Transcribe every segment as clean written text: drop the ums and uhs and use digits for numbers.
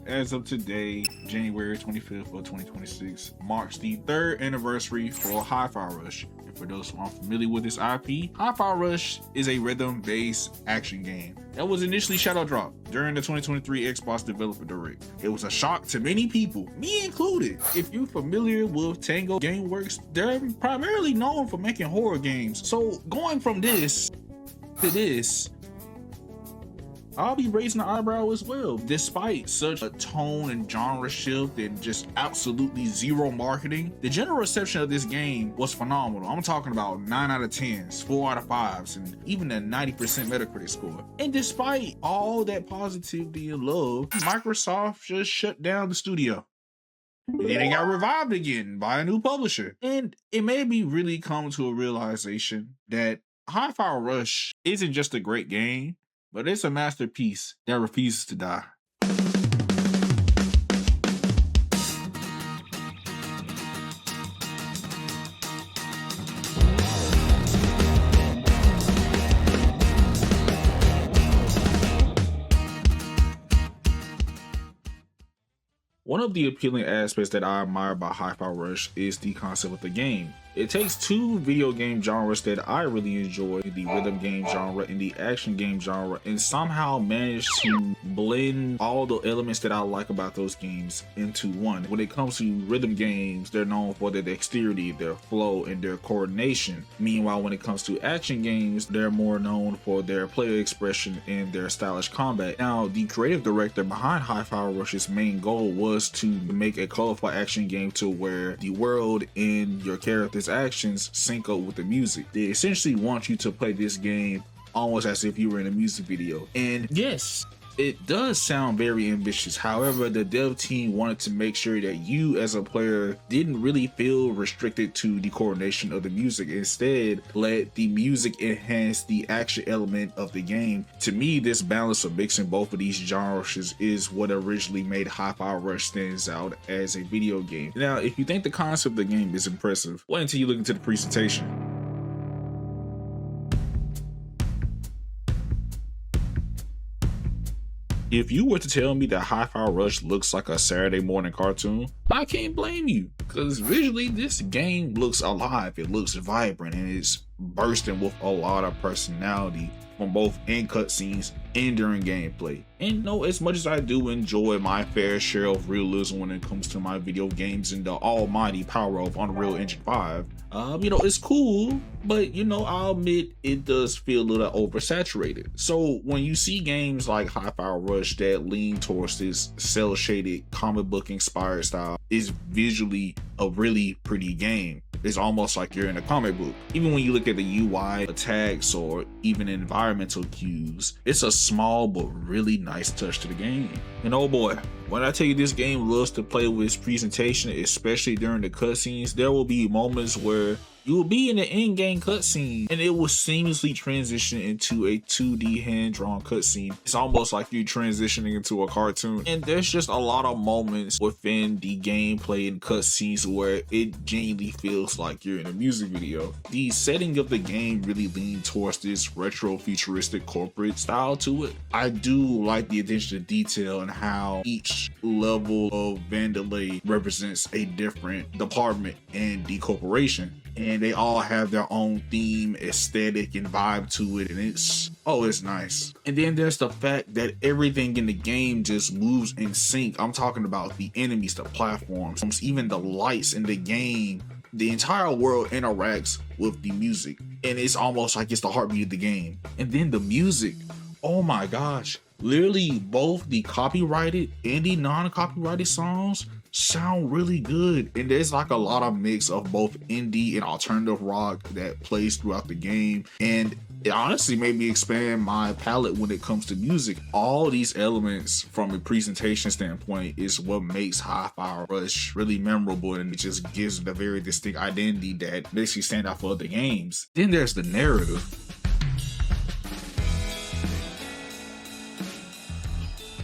as of today, January 25th of 2026, marks the 3rd anniversary for Hi-Fi Rush. And for those who aren't familiar with this IP, Hi-Fi Rush is a rhythm-based action game that was initially shadow dropped during the 2023 Xbox Developer Direct. It was a shock to many people, me included. If you're familiar with Tango Gameworks, they're primarily known for making horror games. So going from this to this, I'll be raising the eyebrow as well. Despite such a tone and genre shift and just absolutely zero marketing, the general reception of this game was phenomenal. I'm talking about 9 out of 10s, 4 out of 5s, and even a 90% Metacritic score. And despite all that positivity and love, Microsoft just shut down the studio. And then it got revived again by a new publisher. And it made me really come to a realization that Hi-Fi Rush isn't just a great game, but it's a masterpiece that refuses to die. One of the appealing aspects that I admire about Hi-Fi Rush is the concept of the game. It takes two video game genres that I really enjoy, the rhythm game genre and the action game genre, and somehow managed to blend all the elements that I like about those games into one. When it comes to rhythm games, they're known for their dexterity, their flow, and their coordination. Meanwhile, when it comes to action games, they're more known for their player expression and their stylish combat. Now, the creative director behind Hi-Fi Rush's main goal was to make a colorful action game to where the world and your character's actions sync up with the music. They essentially want you to play this game almost as if you were in a music video. And yes, it does sound very ambitious. However, the dev team wanted to make sure that you as a player didn't really feel restricted to the coordination of the music. Instead, let the music enhance the action element of the game. To me, this balance of mixing both of these genres is what originally made Hi-Fi Rush stands out as a video game. Now, if you think the concept of the game is impressive, wait until you look into the presentation. If you were to tell me that Hi-Fi Rush looks like a Saturday morning cartoon, I can't blame you, because visually this game looks alive, it looks vibrant, and it's bursting with a lot of personality from both in cutscenes and during gameplay. And no, as much as I do enjoy my fair share of realism when it comes to my video games and the almighty power of Unreal Engine 5, it's cool, but I'll admit it does feel a little oversaturated. So when you see games like Hi-Fi Rush that lean towards this cel-shaded comic book inspired style, it's visually a really pretty game. It's almost like you're in a comic book. Even when you look at the UI, attacks, or even environmental cues, it's a small but really nice touch to the game. And oh boy, when I tell you this game loves to play with its presentation, especially during the cutscenes, there will be moments where you will be in an in-game cutscene and it will seamlessly transition into a 2D hand-drawn cutscene. It's almost like you're transitioning into a cartoon. And there's just a lot of moments within the gameplay and cutscenes where it genuinely feels like you're in a music video. The setting of the game really leans towards this retro futuristic corporate style to it. I do like the attention to detail and how each level of Vandalay represents a different department in the corporation. And they all have their own theme, aesthetic, and vibe to it, and it's nice. And then there's the fact that everything in the game just moves in sync. I'm talking about the enemies, the platforms, even the lights in the game. The entire world interacts with the music, and it's almost like it's the heartbeat of the game. And then the music, oh my gosh, literally both the copyrighted and the non-copyrighted songs sound really good, and there's like a lot of mix of both indie and alternative rock that plays throughout the game, and it honestly made me expand my palette when it comes to music. All these elements from a presentation standpoint is what makes Hi-Fi Rush really memorable, and it just gives it a very distinct identity that makes you stand out for other games. Then there's the narrative.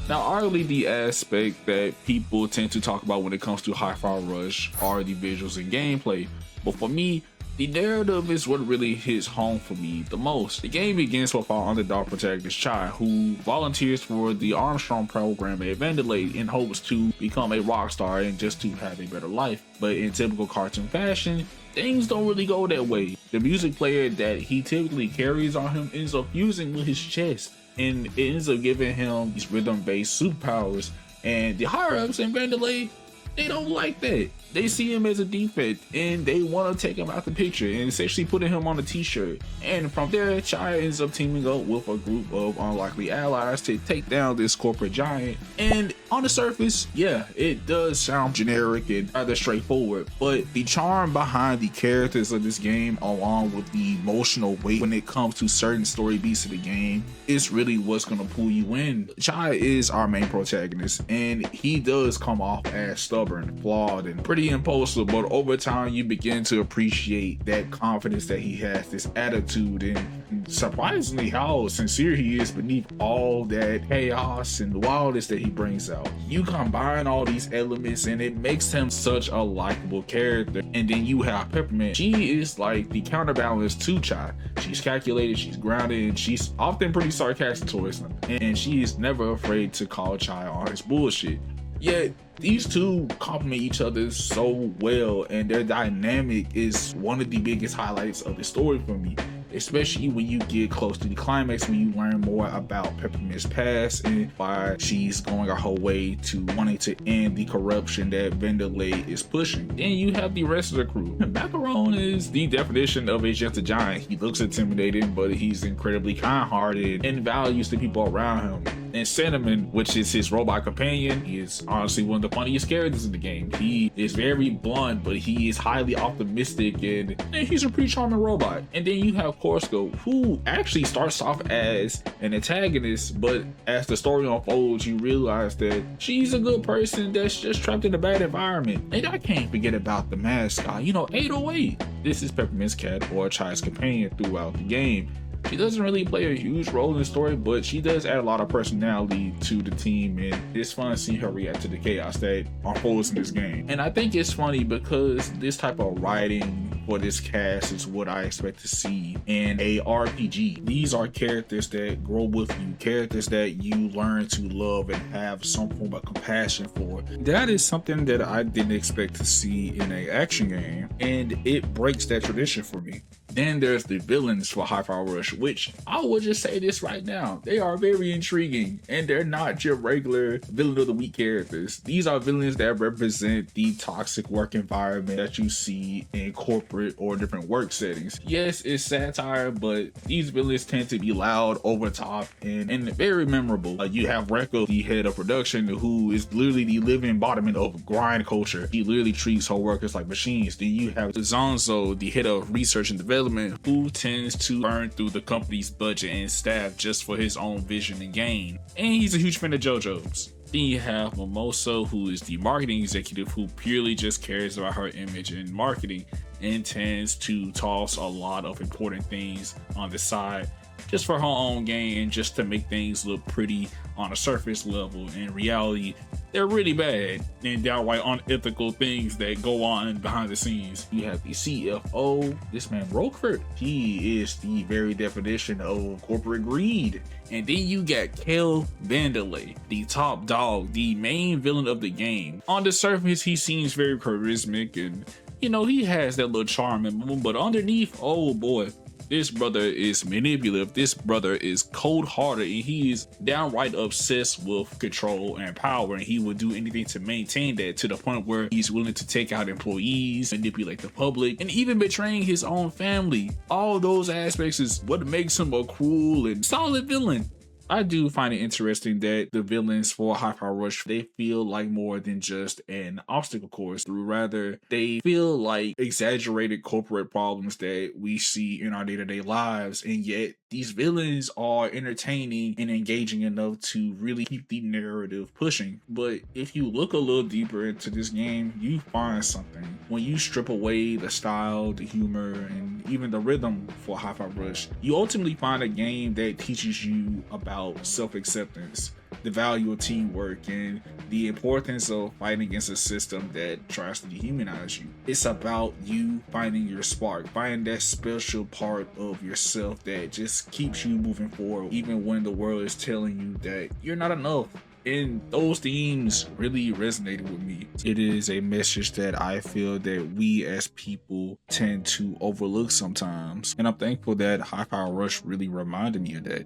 Now, arguably the aspect that people tend to talk about when it comes to Hi-Fi Rush are the visuals and gameplay, but for me, The narrative is what really hits home for me the most. The game begins with our underdog protagonist Chai, who volunteers for the Armstrong program at Vandelay in hopes to become a rock star and just to have a better life. But in typical cartoon fashion, things don't really go that way. The music player that he typically carries on him ends up fusing with his chest, and it ends up giving him these rhythm-based superpowers. And the higher-ups in Vandelay, they don't like that. They see him as a defect and they want to take him out the picture and essentially putting him on a t-shirt. And from there, Chai ends up teaming up with a group of unlikely allies to take down this corporate giant. And on the surface, yeah, it does sound generic and rather straightforward, but the charm behind the characters of this game, along with the emotional weight when it comes to certain story beats of the game, is really what's gonna pull you in. Chai is our main protagonist, and he does come off as stubborn, flawed, and pretty impulsive, but over time you begin to appreciate that confidence that he has, this attitude, and surprisingly how sincere he is beneath all that chaos and the wildness that he brings out. You combine all these elements and it makes him such a likable character. And then you have Peppermint. She is like the counterbalance to Chai. She's calculated, she's grounded, and she's often pretty sarcastic towards him, and she is never afraid to call Chai on his bullshit. Yet these two complement each other so well, and their dynamic is one of the biggest highlights of the story for me, especially when you get close to the climax, when you learn more about Peppermint's past and why she's going her whole way to wanting to end the corruption that Vandelay is pushing. Then you have the rest of the crew. Macaron is the definition of a gentle giant. He looks intimidating, but he's incredibly kind-hearted and values the people around him. And Cinnamon, which is his robot companion, he is honestly one of the funniest characters in the game. He is very blunt, but he is highly optimistic, and he's a pretty charming robot. And then you have Corsko, who actually starts off as an antagonist, but as the story unfolds, you realize that she's a good person that's just trapped in a bad environment. And I can't forget about the mascot, 808. This is Peppermint's cat, or Chai's companion throughout the game. She doesn't really play a huge role in the story, but she does add a lot of personality to the team, and it's fun seeing her react to the chaos that unfolds in this game. And I think it's funny because this type of writing for this cast is what I expect to see in a RPG. These are characters that grow with you, characters that you learn to love and have some form of compassion for. That is something that I didn't expect to see in an action game, and it breaks that tradition for me. Then there's the villains for Hi-Fi Rush, which I will just say this right now, they are very intriguing, and they're not your regular villain of the week characters. These are villains that represent the toxic work environment that you see in corporate or different work settings. Yes, it's satire, but these villains tend to be loud, over the top, and very memorable. You have Rekka, the head of production, who is literally the living embodiment of grind culture. He literally treats her workers like machines. Then you have Zonzo, the head of research and development, who tends to burn through the company's budget and staff just for his own vision and gain. And he's a huge fan of JoJo's. Then you have Mimosa, who is the marketing executive who purely just cares about her image and marketing and tends to toss a lot of important things on the side just for her own gain and just to make things look pretty on a surface level. In reality, they're really bad and downright unethical things that go on behind the scenes. You have the CFO, this man Roquefort. He is the very definition of corporate greed. And then you got Kel Vandelay, the top dog, the main villain of the game. On the surface, he seems very charismatic and he has that little charm in him, but underneath, oh boy, this brother is manipulative. This brother is cold-hearted, and he is downright obsessed with control and power, and he would do anything to maintain that, to the point where he's willing to take out employees, manipulate the public, and even betraying his own family. All those aspects is what makes him a cruel and solid villain. I do find it interesting that the villains for Hi-Fi Rush, they feel like more than just an obstacle course, rather they feel like exaggerated corporate problems that we see in our day-to-day lives, and yet these villains are entertaining and engaging enough to really keep the narrative pushing. But if you look a little deeper into this game, you find something. When you strip away the style, the humor, and even the rhythm for Hi-Fi Rush, you ultimately find a game that teaches you about self-acceptance. the value of teamwork and the importance of fighting against a system that tries to dehumanize you. It's about you finding your spark, finding that special part of yourself that just keeps you moving forward, even when the world is telling you that you're not enough. And those themes really resonated with me. It is a message that I feel that we as people tend to overlook sometimes. And I'm thankful that Hi-Fi Rush really reminded me of that.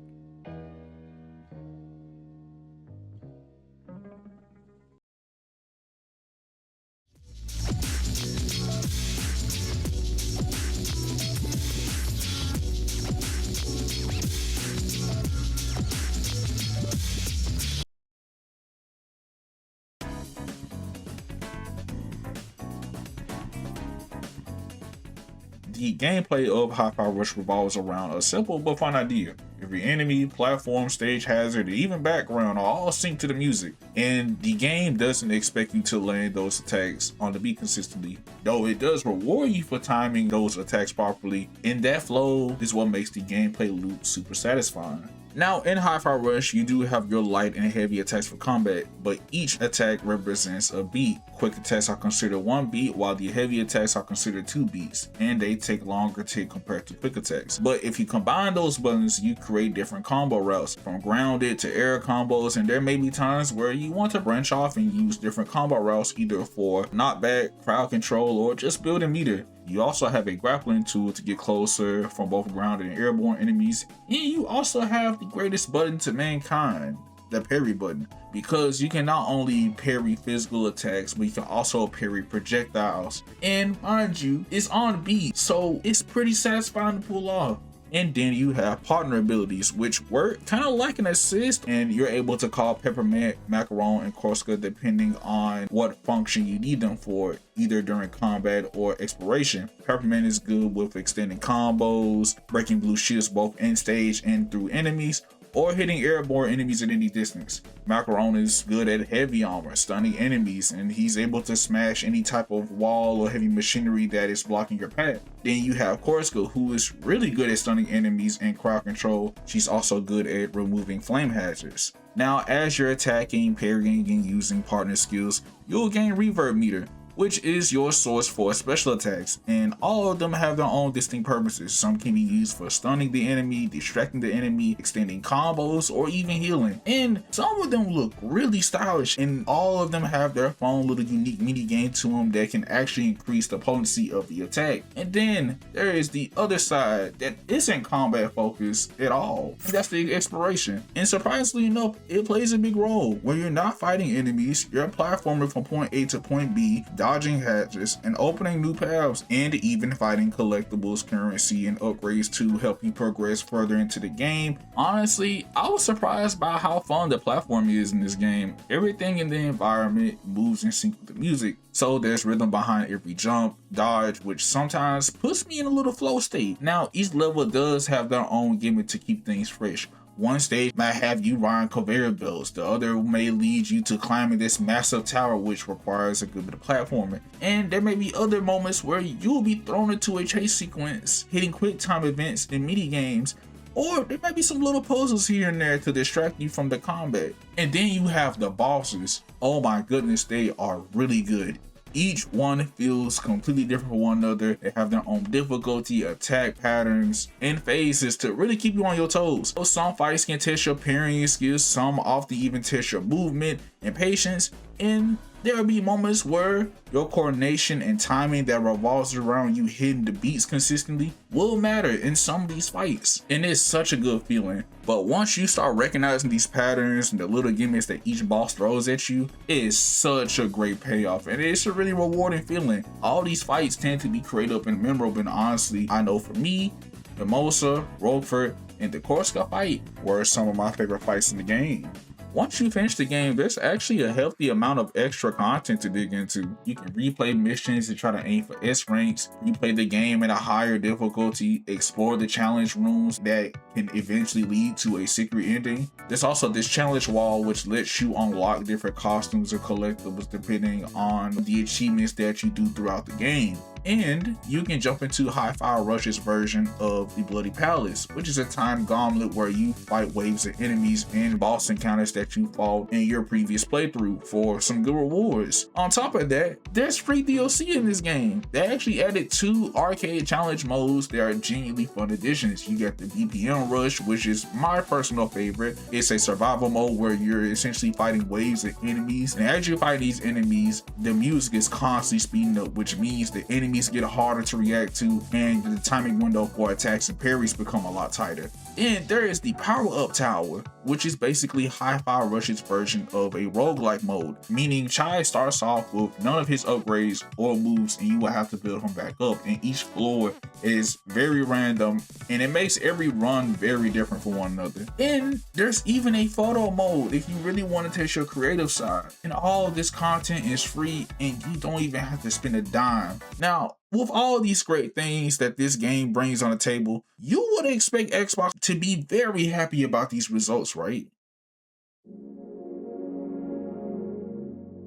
The gameplay of Hi-Fi Rush revolves around a simple but fun idea. Every enemy, platform, stage hazard, and even background are all synced to the music, and the game doesn't expect you to land those attacks on the beat consistently, though it does reward you for timing those attacks properly, and that flow is what makes the gameplay loop super satisfying. Now, in Hi-Fi Rush, you do have your light and heavy attacks for combat, but each attack represents a beat. Quick attacks are considered 1 beat, while the heavy attacks are considered 2 beats, and they take longer to hit compared to quick attacks. But if you combine those buttons, you create different combo routes, from grounded to air combos, and there may be times where you want to branch off and use different combo routes either for knockback, crowd control, or just building meter. You also have a grappling tool to get closer from both grounded and airborne enemies, and you also have the greatest button to mankind, the parry button, because you can not only parry physical attacks, but you can also parry projectiles. And mind you, it's on beat, so it's pretty satisfying to pull off. And then you have partner abilities, which work kind of like an assist, and you're able to call Peppermint, Macaron, and Korska depending on what function you need them for, either during combat or exploration. Peppermint is good with extending combos, breaking blue shields both in stage and through enemies, or hitting airborne enemies at any distance. Macaron is good at heavy armor, stunning enemies, and he's able to smash any type of wall or heavy machinery that is blocking your path. Then you have Korska, who is really good at stunning enemies and crowd control. She's also good at removing flame hazards. Now, as you're attacking, parrying, and using partner skills, you'll gain reverb meter, which is your source for special attacks, and all of them have their own distinct purposes. Some can be used for stunning the enemy, distracting the enemy, extending combos, or even healing. And some of them look really stylish, and all of them have their own little unique mini game to them that can actually increase the potency of the attack. And then there is the other side that isn't combat focused at all. That's the exploration. And surprisingly enough, it plays a big role. When you're not fighting enemies, you're platforming from point A to point B, dodging hatches, and opening new paths, and even fighting collectibles, currency, and upgrades to help you progress further into the game. Honestly, I was surprised by how fun the platform is in this game. Everything in the environment moves in sync with the music, so there's rhythm behind every jump, dodge, which sometimes puts me in a little flow state. Now, each level does have their own gimmick to keep things fresh. One stage might have you riding conveyor belts, the other may lead you to climbing this massive tower, which requires a good bit of platforming. And there may be other moments where you'll be thrown into a chase sequence, hitting quick time events and mini games, or there might be some little puzzles here and there to distract you from the combat. And then you have the bosses. Oh my goodness, they are really good. Each one feels completely different from one another. They have their own difficulty, attack patterns, and phases to really keep you on your toes. So some fights can test your parrying skills, some often even test your movement and patience, and there will be moments where your coordination and timing that revolves around you hitting the beats consistently will matter in some of these fights. And it's such a good feeling. But once you start recognizing these patterns and the little gimmicks that each boss throws at you, it is such a great payoff, and it's a really rewarding feeling. All these fights tend to be creative and memorable, and honestly, I know for me, Mimosa, Roquefort, and the Korska fight were some of my favorite fights in the game. Once you finish the game, there's actually a healthy amount of extra content to dig into. You can replay missions and try to aim for S ranks, replay the game at a higher difficulty, explore the challenge rooms that can eventually lead to a secret ending. There's also this challenge wall which lets you unlock different costumes or collectibles depending on the achievements that you do throughout the game. And you can jump into Hi-Fi Rush's version of the Bloody Palace, which is a time gauntlet where you fight waves of enemies and boss encounters that you fought in your previous playthrough for some good rewards. On top of that, there's free DLC in this game. They actually added 2 arcade challenge modes that are genuinely fun additions. You get the BPM Rush, which is my personal favorite. It's a survival mode where you're essentially fighting waves of enemies, and as you fight these enemies, the music is constantly speeding up, which means the enemies get harder to react to, and the timing window for attacks and parries become a lot tighter. And there is the Power Up Tower, which is basically Hi-Fi Rush's version of a roguelike mode, meaning Chai starts off with none of his upgrades or moves, and you will have to build him back up, and each floor is very random, and it makes every run very different from one another. And there's even a photo mode if you really want to test your creative side, and all of this content is free and you don't even have to spend a dime. Now, with all these great things that this game brings on the table, you would expect Xbox to be very happy about these results, right?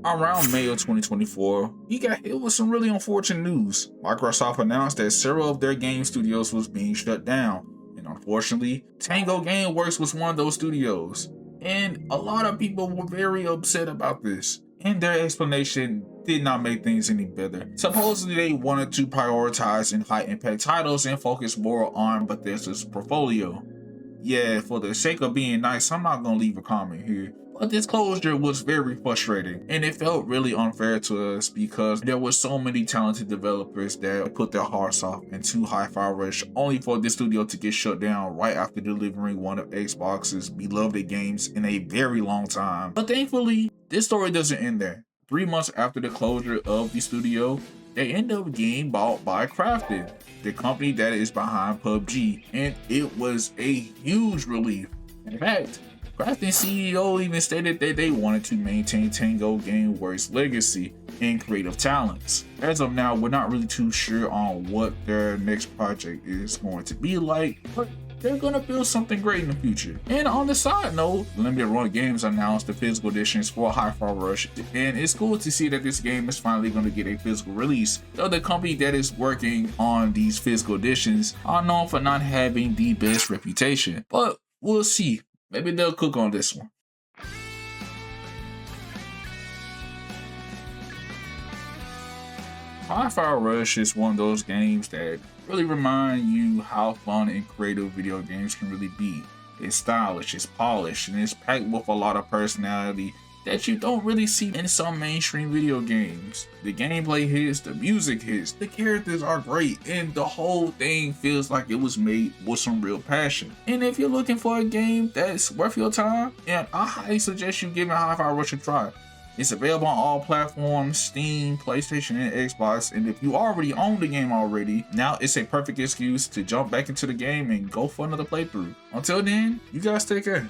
Around May of 2024, we got hit with some really unfortunate news. Microsoft announced that several of their game studios was being shut down, and unfortunately, Tango Gameworks was one of those studios. And a lot of people were very upset about this, and their explanation did not make things any better. Supposedly they wanted to prioritize and high impact titles and focus more on Bethesda's portfolio. Yeah, for the sake of being nice, I'm not gonna leave a comment here, but this closure was very frustrating, and it felt really unfair to us because there were so many talented developers that put their hearts off into Hi-Fi Rush only for this studio to get shut down right after delivering one of Xbox's beloved games in a very long time. But thankfully, this story doesn't end there. 3 months after the closure of the studio, they end up getting bought by Crafted, the company that is behind PUBG, and it was a huge relief. In fact, Crafted CEO even stated that they wanted to maintain Tango Gameworks' legacy and creative talents. As of now, we're not really too sure on what their next project is going to be like, but they're gonna build something great in the future. And on the side note, Limited Run Games announced the physical editions for Hi-Fi Rush, and it's cool to see that this game is finally gonna get a physical release. Though the company that is working on these physical editions are known for not having the best reputation, but we'll see. Maybe they'll cook on this one. Hi-Fi Rush is one of those games that really remind you how fun and creative video games can really be. It's stylish, it's polished, and it's packed with a lot of personality that you don't really see in some mainstream video games. The gameplay hits, the music hits, the characters are great, and the whole thing feels like it was made with some real passion. And if you're looking for a game that's worth your time, and I highly suggest you giving Hi-Fi Rush a try. It's available on all platforms, Steam, PlayStation, and Xbox, and if you already own the game already, now it's a perfect excuse to jump back into the game and go for another playthrough. Until then, you guys take care.